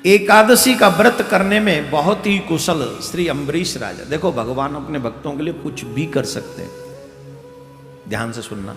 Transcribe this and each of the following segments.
एकादशी का व्रत करने में बहुत ही कुशल श्री अम्बरीश राजा। देखो भगवान अपने भक्तों के लिए कुछ भी कर सकते हैं, ध्यान से सुनना।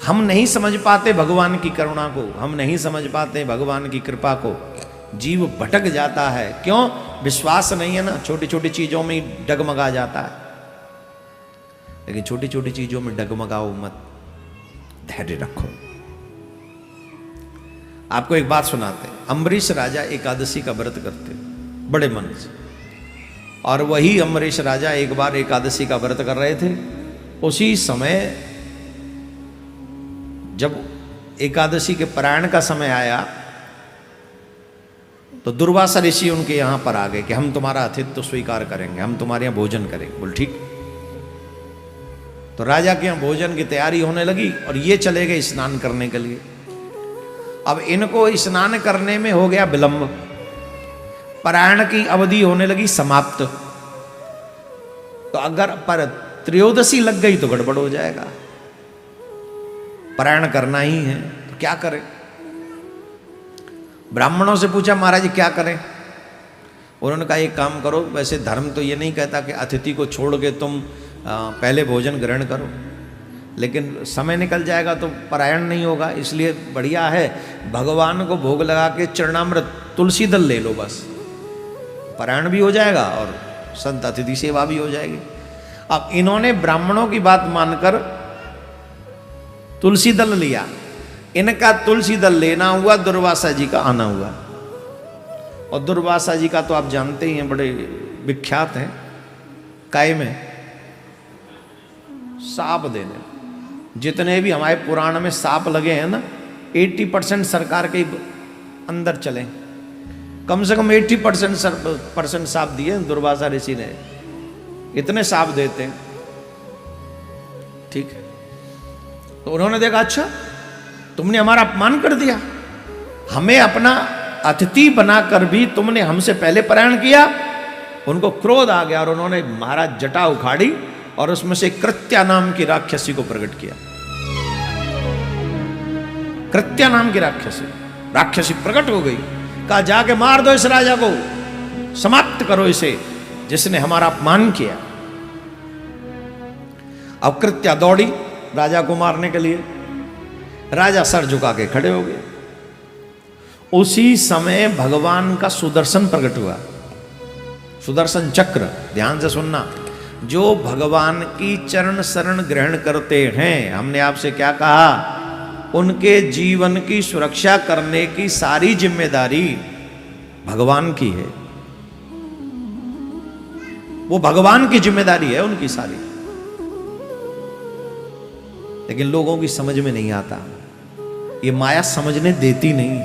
हम नहीं समझ पाते भगवान की करुणा को, हम नहीं समझ पाते भगवान की कृपा को, जीव भटक जाता है। क्यों? विश्वास नहीं है ना, छोटी छोटी चीजों में ही डगमगा जाता है। लेकिन छोटी छोटी चीजों में डगमगाओ मत, धैर्य रखो। आपको एक बात सुनाते हैं। अम्बरीश राजा एकादशी का व्रत करते बड़े मन से, और वही अम्बरीश राजा एक बार एकादशी का व्रत कर रहे थे। उसी समय जब एकादशी के पारायण का समय आया तो दुर्वासा ऋषि उनके यहां पर आ गए कि हम तुम्हारा आतिथ्य स्वीकार करेंगे, हम तुम्हारे यहां भोजन करेंगे। बोल ठीक। तो राजा के यहां भोजन की तैयारी होने लगी और ये चले गए स्नान करने के लिए। अब इनको स्नान करने में हो गया विलंब, पारायण की अवधि होने लगी समाप्त। तो अगर पर त्रयोदशी लग गई तो गड़बड़ हो जाएगा, पारायण करना ही है तो क्या करें। ब्राह्मणों से पूछा महाराज क्या करें। उन्होंने कहा एक काम करो, वैसे धर्म तो ये नहीं कहता कि अतिथि को छोड़ के तुम पहले भोजन ग्रहण करो, लेकिन समय निकल जाएगा तो पारायण नहीं होगा, इसलिए बढ़िया है भगवान को भोग लगा के चरणामृत तुलसी दल ले लो, बस पारायण भी हो जाएगा और संत अतिथि सेवा भी हो जाएगी। अब इन्होंने ब्राह्मणों की बात मानकर तुलसी दल लिया। इनका तुलसी दल लेना हुआ, दुर्वासा जी का आना हुआ। और दुर्वासा जी का तो आप जानते ही हैं, बड़े विख्यात हैं काय में साप देने। जितने भी हमारे पुराण में सांप लगे हैं ना, 80% सरकार के अंदर चले। कम से कम 80% सांप दिए दुर्वासा ऋषि ने, इतने सांप देते हैं। ठीक है, तो उन्होंने देखा अच्छा तुमने हमारा अपमान कर दिया, हमें अपना अतिथि बनाकर भी तुमने हमसे पहले पारायण किया। उनको क्रोध आ गया और उन्होंने महाराज जटा उखाड़ी और उसमें से कृत्या नाम की राक्षसी को प्रकट किया। कृत्या नाम की राक्षसी प्रकट हो गई। कहा जाके मार दो इस राजा को, समाप्त करो इसे जिसने हमारा अपमान किया। अब कृत्या दौड़ी राजा को मारने के लिए। राजा सर झुका के खड़े हो गए। उसी समय भगवान का सुदर्शन प्रकट हुआ, सुदर्शन चक्र। ध्यान से सुनना, जो भगवान की चरण शरण ग्रहण करते हैं, हमने आपसे क्या कहा, उनके जीवन की सुरक्षा करने की सारी जिम्मेदारी भगवान की है। वो भगवान की जिम्मेदारी है उनकी सारी। लेकिन लोगों की समझ में नहीं आता, ये माया समझने देती नहीं,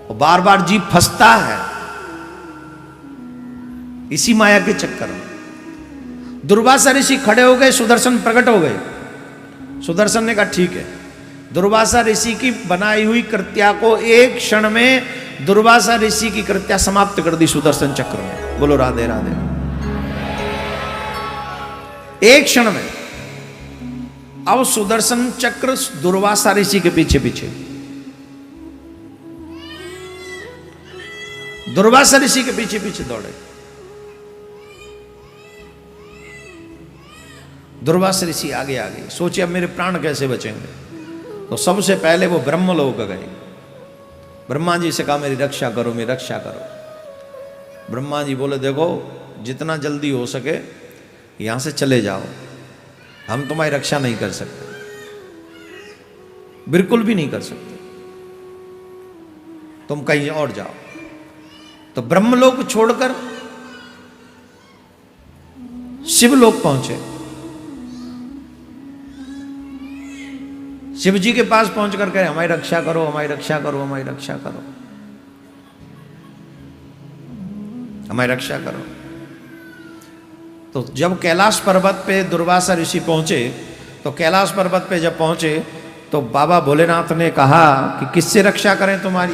और बार बार जीव फंसता है इसी माया के चक्कर में। दुर्वासा ऋषि खड़े हो गए, सुदर्शन प्रकट हो गए। सुदर्शन ने कहा ठीक है। दुर्वासा ऋषि की बनाई हुई कृत्या को एक क्षण में दुर्वासा ऋषि की कृत्या समाप्त कर दी सुदर्शन चक्र में। बोलो राधे राधे। एक क्षण में। अब सुदर्शन चक्र दुर्वासा ऋषि के पीछे पीछे, दुर्वासा ऋषि के पीछे पीछे दौड़े। दुर्वासा ऋषि आगे आगे सोचे अब मेरे प्राण कैसे बचेंगे। तो सबसे पहले वो ब्रह्मलोक गए। ब्रह्मा जी से कहा मेरी रक्षा करो, मेरी रक्षा करो। ब्रह्मा जी बोले देखो जितना जल्दी हो सके यहां से चले जाओ, हम तुम्हारी रक्षा नहीं कर सकते, बिल्कुल भी नहीं कर सकते, तुम कहीं और जाओ। तो ब्रह्मलोक छोड़कर शिवलोक पहुंचे। शिव जी के पास पहुंचकर कहे हमारी रक्षा करो, हमारी रक्षा करो, हमारी रक्षा करो, हमारी रक्षा करो। तो जब कैलाश पर्वत पे दुर्वासा ऋषि पहुंचे, तो कैलाश पर्वत पे जब पहुंचे तो बाबा भोलेनाथ ने कहा कि किससे रक्षा करें तुम्हारी।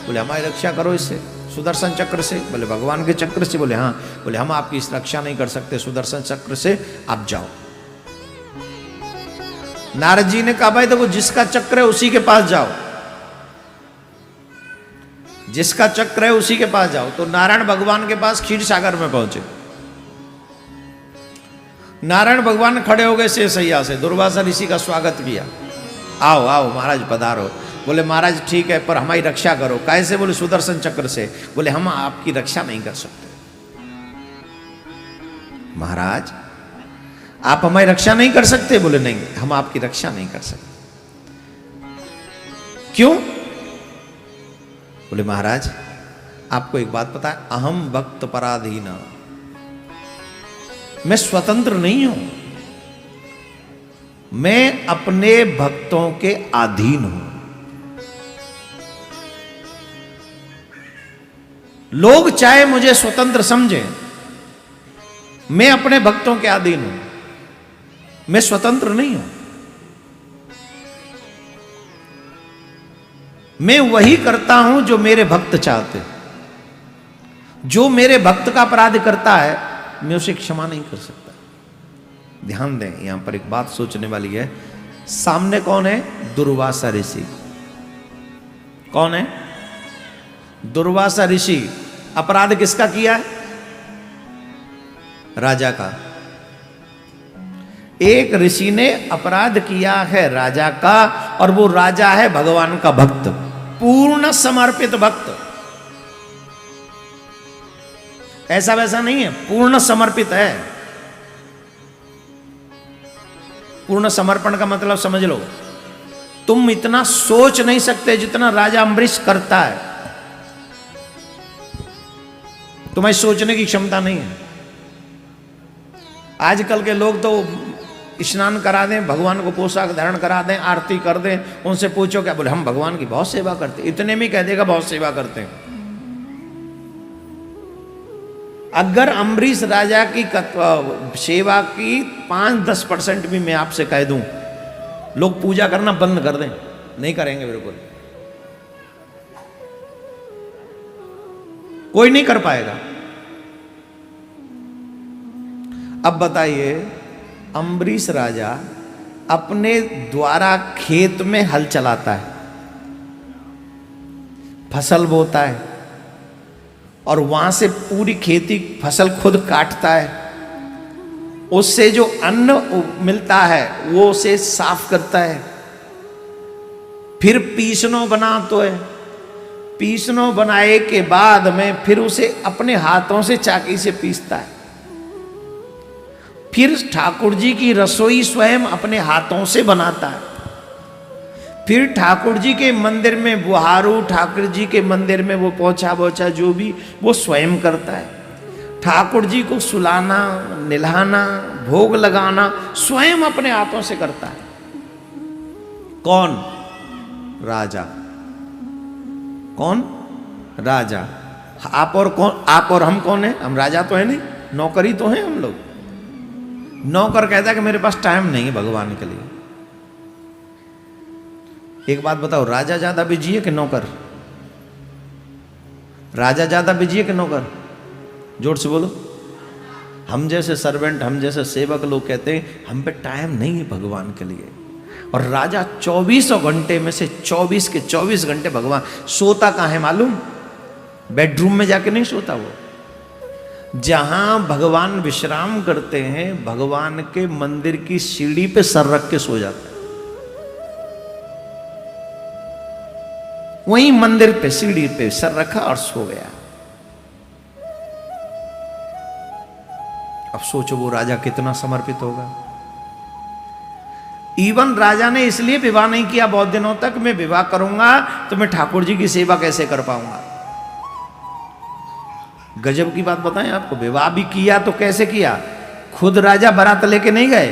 बोले हमारी रक्षा करो इससे, सुदर्शन चक्र से। बोले भगवान के चक्र से। बोले हाँ। बोले हम आपकी इस रक्षा नहीं कर सकते, सुदर्शन चक्र से आप जाओ। नारद जी ने कहा भाई देखो जिसका चक्र है उसी के पास जाओ। जिसका चक्र है उसी के पास जाओ। तो नारायण भगवान के पास क्षीर सागर में पहुंचे। नारायण भगवान खड़े हो गए शेषैया से, दुर्वासा ऋषि का स्वागत किया। आओ आओ महाराज पधारो। बोले महाराज ठीक है, पर हमारी रक्षा करो। कैसे? बोले सुदर्शन चक्र से। बोले हम आपकी रक्षा नहीं कर सकते। महाराज आप हमारी रक्षा नहीं कर सकते? बोले नहीं, हम आपकी रक्षा नहीं कर सकते। क्यों? बोले महाराज आपको एक बात पता है, अहम भक्त पराधीन, मैं स्वतंत्र नहीं हूं, मैं अपने भक्तों के अधीन हूं। लोग चाहे मुझे स्वतंत्र समझें, मैं अपने भक्तों के अधीन हूं, मैं स्वतंत्र नहीं हूं। मैं वही करता हूं जो मेरे भक्त चाहते। जो मेरे भक्त का अपराध करता है मैं उसे क्षमा नहीं कर सकता। ध्यान दें, यहां पर एक बात सोचने वाली है। सामने कौन है? दुर्वासा ऋषि। कौन है? दुर्वासा ऋषि। अपराध किसका किया है? राजा का। एक ऋषि ने अपराध किया है राजा का, और वो राजा है भगवान का भक्त, पूर्ण समर्पित भक्त। ऐसा वैसा नहीं है, पूर्ण समर्पित है। पूर्ण समर्पण का मतलब समझ लो, तुम इतना सोच नहीं सकते जितना राजा अम्बरीश करता है। तुम्हें सोचने की क्षमता नहीं है। आजकल के लोग तो स्नान करा दें, भगवान को पोशाक धारण करा दें, आरती कर दें, उनसे पूछो क्या? बोले हम भगवान की बहुत सेवा करते। इतने में कह देगा बहुत सेवा करते हैं। अगर अम्बरीश राजा की सेवा की 5-10% भी मैं आपसे कह दूं, लोग पूजा करना बंद कर दें, नहीं करेंगे बिल्कुल। कोई नहीं कर पाएगा। अब बताइए, अम्बरीश राजा अपने द्वारा खेत में हल चलाता है, फसल बोता है, और वहां से पूरी खेती फसल खुद काटता है। उससे जो अन्न मिलता है वो उसे साफ करता है, फिर पीसनो बनाता है। पीसनो बनाए के बाद में फिर उसे अपने हाथों से चाकी से पीसता है। फिर ठाकुर जी की रसोई स्वयं अपने हाथों से बनाता है। फिर ठाकुर जी के मंदिर में बुहारू, ठाकुर जी के मंदिर में वो पोछा बोछा जो भी वो स्वयं करता है। ठाकुर जी को सुलाना, निल्हाना, भोग लगाना स्वयं अपने हाथों से करता है। कौन? राजा। कौन? राजा। आप और कौन? आप और हम कौन है? हम राजा तो है नहीं, नौकरी तो है हम लोग। नौकर कहता है कि मेरे पास टाइम नहीं है भगवान के लिए। एक बात बताओ, राजा ज्यादा बिजी है कि नौकर? राजा ज्यादा बिजी है कि नौकर? जोर से बोलो। हम जैसे सर्वेंट, हम जैसे सेवक लोग कहते हैं हम पे टाइम नहीं है भगवान के लिए। और राजा 24 घंटे में से 24 के 24 घंटे भगवान। सोता कहाँ है मालूम? बेडरूम में जाके नहीं सोता वो। जहां भगवान विश्राम करते हैं, भगवान के मंदिर की सीढ़ी पे सर रख के सो जाता है। वहीं मंदिर पे सीढ़ी पे सर रखा और सो गया। अब सोचो वो राजा कितना समर्पित होगा। इवन राजा ने इसलिए विवाह नहीं किया बहुत दिनों तक, मैं विवाह करूंगा तो मैं ठाकुर जी की सेवा कैसे कर पाऊंगा। गजब की बात बताएं आपको, विवाह भी किया तो कैसे किया? खुद राजा बारात लेके नहीं गए,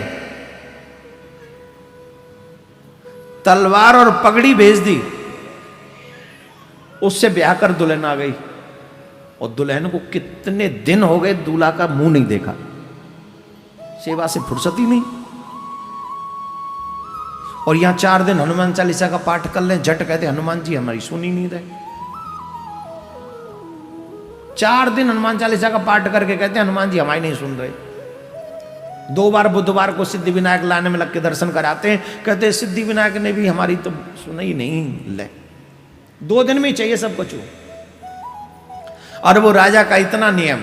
तलवार और पगड़ी भेज दी, उससे ब्याह कर दुल्हन आ गई। और दुल्हन को कितने दिन हो गए दूल्हा का मुंह नहीं देखा, सेवा से फुर्सत ही नहीं। और यहां 4 दिन हनुमान चालीसा का पाठ कर लें, झट कहते हनुमान जी हमारी सुनी नहीं रहे। 4 दिन हनुमान चालीसा का पाठ करके कहते हैं हनुमान जी हमारी नहीं सुन रहे। 2 बार बुधवार को सिद्धि विनायक लाने में लग के दर्शन कराते हैं, कहते हैं सिद्धि विनायक ने भी हमारी तो सुना ही नहीं। ले 2 दिन में ही चाहिए सब कुछ। और वो राजा का इतना नियम,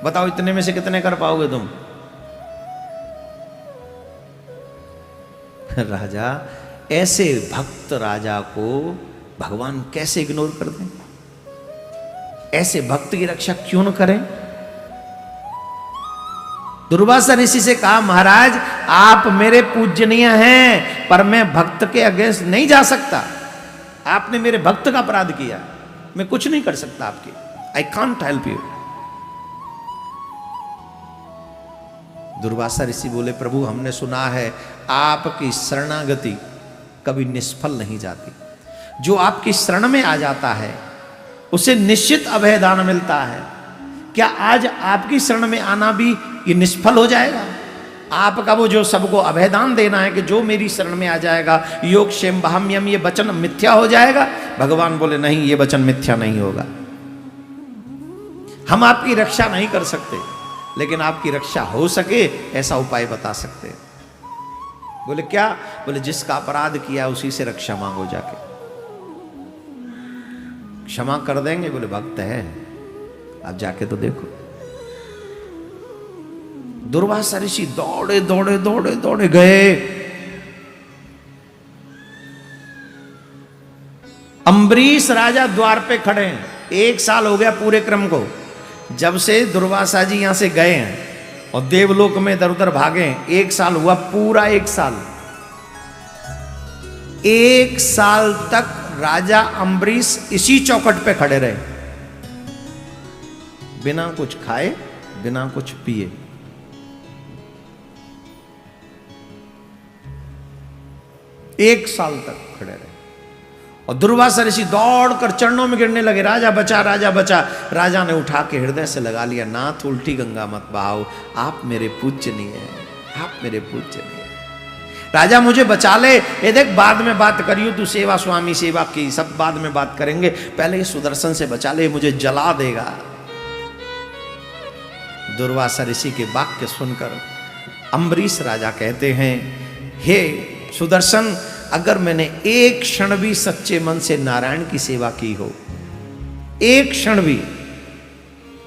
बताओ इतने में से कितने कर पाओगे तुम? राजा, ऐसे भक्त राजा को भगवान कैसे इग्नोर कर दें? ऐसे भक्त की रक्षा क्यों न करें? दुर्वासा ऋषि से कहा, महाराज आप मेरे पूजनीय हैं, पर मैं भक्त के अगेंस्ट नहीं जा सकता। आपने मेरे भक्त का अपराध किया, मैं कुछ नहीं कर सकता आपके। I can't help you. Durvasa ऋषि बोले, प्रभु हमने सुना है आपकी शरणागति कभी निष्फल नहीं जाती। जो आपकी शरण में आ जाता है उसे निश्चित अभयदान मिलता है। क्या आज आपकी शरण में आना भी ये निष्फल हो जाएगा? आपका वो जो सबको अभयदान देना है कि जो मेरी शरण में आ जाएगा योग क्षेम बहाम्यम, ये वचन मिथ्या हो जाएगा? भगवान बोले नहीं, ये वचन मिथ्या नहीं होगा। हम आपकी रक्षा नहीं कर सकते, लेकिन आपकी रक्षा हो सके ऐसा उपाय बता सकते हैं। बोले क्या? बोले जिसका अपराध किया उसी से रक्षा मांगो जाके, क्षमा कर देंगे। बोले भक्त है, आप जाके तो देखो। दुर्वासा ऋषि दौड़े दौड़े दौड़े दौड़े गए। अम्बरीश राजा द्वार पे खड़े हैं। 1 साल हो गया पूरे क्रम को, जब से दुर्वासा जी यहां से गए हैं और देवलोक में इधर उधर भागे। 1 साल हुआ, पूरा 1 साल। 1 साल तक राजा अम्बरीश इसी चौखट पे खड़े रहे, बिना कुछ खाए बिना कुछ पिए। एक साल तक खड़े रहे और दुर्वासा ऋषि दौड़कर चरणों में गिरने लगे, राजा बचा, राजा बचा। राजा ने उठा के हृदय से लगा लिया, नाथ उल्टी गंगा मत बहाओ, आप मेरे पूज्यनीय हैं, आप मेरे पूज्यनीय हैं। राजा मुझे बचा ले, ये देख बाद में बात करियो, तू सेवा स्वामी सेवा की सब बाद में बात करेंगे, पहले ये सुदर्शन से बचा ले, मुझे जला देगा। दुर्वासा ऋषि के वाक्य सुनकर अम्बरीश राजा कहते हैं, हे सुदर्शन, अगर मैंने एक क्षण भी सच्चे मन से नारायण की सेवा की हो, एक क्षण भी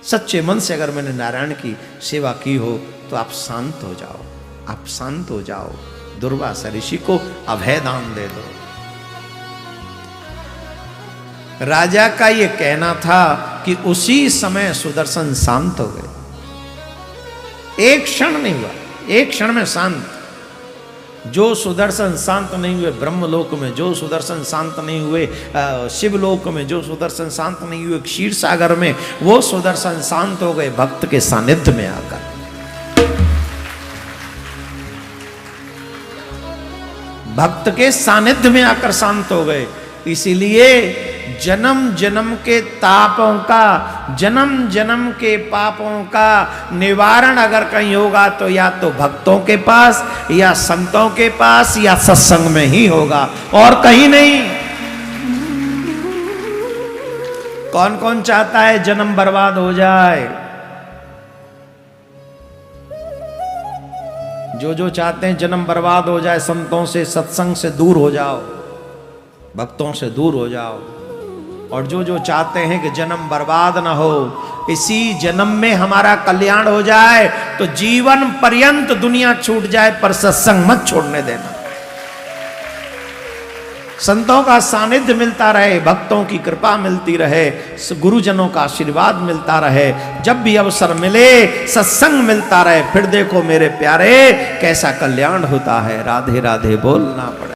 सच्चे मन से अगर मैंने नारायण की सेवा की हो, तो आप शांत हो जाओ, आप शांत हो जाओ, दुर्वासा ऋषि को अभयदान दे दो। राजा का यह कहना था कि उसी समय सुदर्शन शांत हो गए। एक क्षण नहीं हुआ, एक क्षण में शांत। जो सुदर्शन शांत नहीं हुए ब्रह्मलोक में, जो सुदर्शन शांत नहीं हुए शिवलोक में, जो सुदर्शन शांत नहीं हुए क्षीर सागर में, वो सुदर्शन शांत हो गए भक्त के सानिध्य में आकर। भक्त के सानिध्य में आकर शांत हो गए। इसीलिए जन्म जन्म के तापों का, जन्म जन्म के पापों का निवारण अगर कहीं होगा तो या तो भक्तों के पास या संतों के पास या सत्संग में ही होगा, और कहीं नहीं। कौन कौन चाहता है जन्म बर्बाद हो जाए? जो जो चाहते हैं जन्म बर्बाद हो जाए, संतों से सत्संग से दूर हो जाओ, भक्तों से दूर हो जाओ। और जो जो चाहते हैं कि जन्म बर्बाद ना हो, इसी जन्म में हमारा कल्याण हो जाए, तो जीवन पर्यंत दुनिया छूट जाए पर सत्संग मत छोड़ने देना। संतों का सानिध्य मिलता रहे, भक्तों की कृपा मिलती रहे, गुरुजनों का आशीर्वाद मिलता रहे, जब भी अवसर मिले सत्संग मिलता रहे, फिर देखो मेरे प्यारे कैसा कल्याण होता है। राधे राधे बोलना पड़े।